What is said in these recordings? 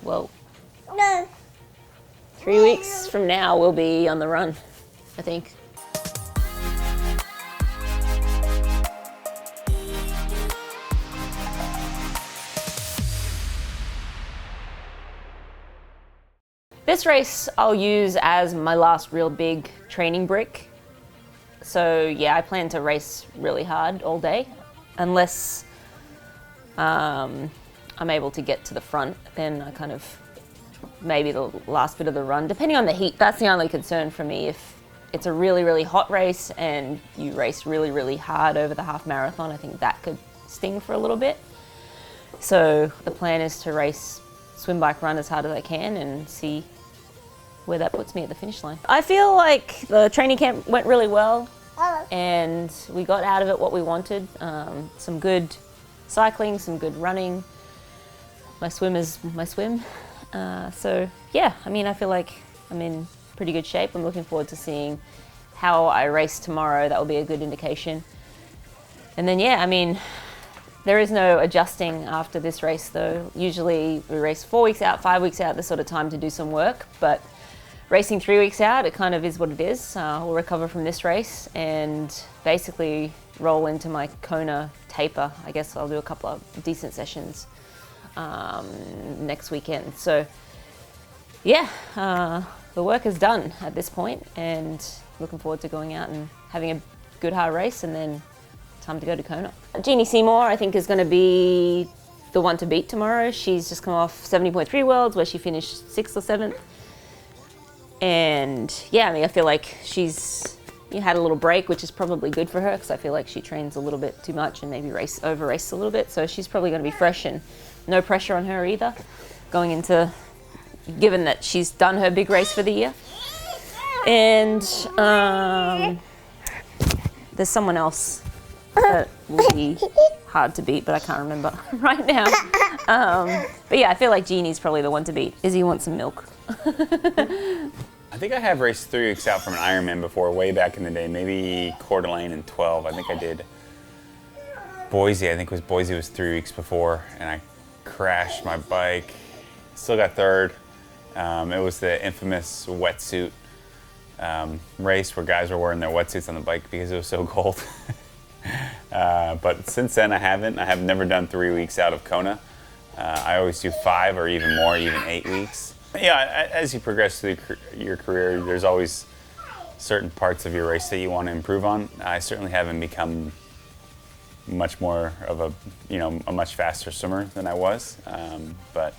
well, 3 weeks from now we'll be on the run, I think. This race I'll use as my last real big training brick. So yeah, I plan to race really hard all day, unless I'm able to get to the front, then I kind of, maybe the last bit of the run, depending on the heat. That's the only concern for me. If it's a really, really hot race and you race really, really hard over the half marathon, I think that could sting for a little bit. So the plan is to race swim, bike, run as hard as I can and see where that puts me at the finish line. I feel like the training camp went really well and we got out of it what we wanted. Some good cycling, some good running. My swim is my swim. So yeah, I mean, I feel like I'm in pretty good shape. I'm looking forward to seeing how I race tomorrow. That will be a good indication. And then yeah, I mean, there is no adjusting after this race though. Usually we race 4 weeks out, 5 weeks out, this sort of time to do some work, but racing 3 weeks out, it kind of is what it is. We'll recover from this race and basically roll into my Kona taper. I guess I'll do a couple of decent sessions next weekend. So yeah, the work is done at this point and looking forward to going out and having a good hard race and then time to go to Kona. Jeannie Seymour, I think, is going to be the one to beat tomorrow. She's just come off 70.3 Worlds where she finished 6th or 7th. And yeah, I mean, I feel like she's had a little break, which is probably good for her because I feel like she trains a little bit too much and maybe over races a little bit. So she's probably going to be fresh and no pressure on her either, going into, given that she's done her big race for the year. And there's someone else that will be hard to beat, but I can't remember right now. But yeah, I feel like Jeannie's probably the one to beat. Izzy wants some milk. I think I have raced 3 weeks out from an Ironman before, way back in the day, maybe Coeur d'Alene in 12. I think I did Boise. I think Boise was 3 weeks before, and I crashed my bike. Still got third. It was the infamous wetsuit race where guys were wearing their wetsuits on the bike because it was so cold. But since then I have never done 3 weeks out of Kona. I always do 5 or even more, even 8 weeks. Yeah, as you progress through your career, there's always certain parts of your race that you want to improve on. I certainly haven't become much more of a much faster swimmer than I was. But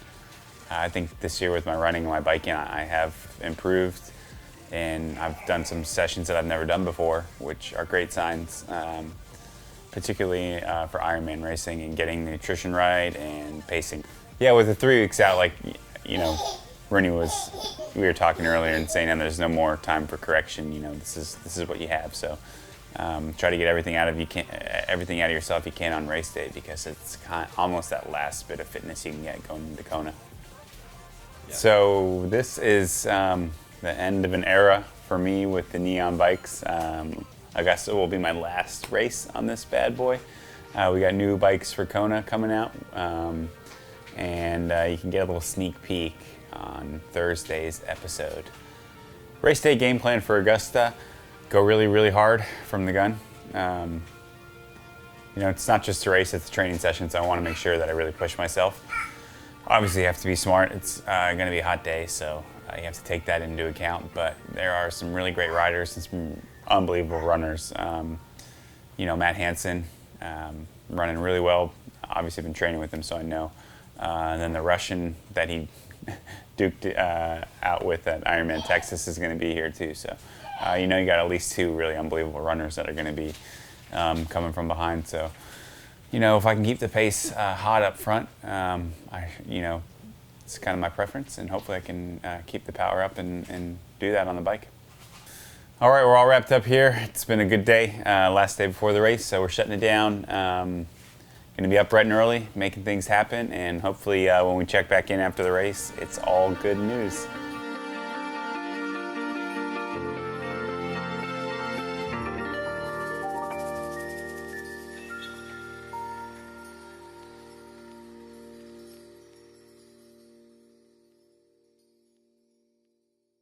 I think this year with my running and my biking, I have improved. And I've done some sessions that I've never done before, which are great signs, particularly for Ironman racing and getting the nutrition right and pacing. Yeah, with the 3 weeks out, like, Rinny we were talking earlier and saying that there's no more time for correction. This is what you have. So try to get everything out of yourself you can on race day because it's almost that last bit of fitness you can get going into Kona. Yeah. So this is the end of an era for me with the Neon bikes. Augusta will be my last race on this bad boy. We got new bikes for Kona coming out, and you can get a little sneak peek on Thursday's episode. Race day game plan for Augusta: go really, really hard from the gun. It's not just a race; it's a training session. So I want to make sure that I really push myself. Obviously, you have to be smart. It's going to be a hot day, so you have to take that into account. But there are some really great riders and some unbelievable runners. Matt Hansen running really well. Obviously, been training with him, so I know. And then the Russian that he duked out with at Ironman Texas is going to be here too. So, you got at least 2 really unbelievable runners that are going to be coming from behind. So, if I can keep the pace hot up front, it's kind of my preference, and hopefully I can keep the power up and do that on the bike. All right, we're all wrapped up here. It's been a good day, last day before the race, so we're shutting it down. Going to be up bright and early, making things happen, and hopefully when we check back in after the race, it's all good news.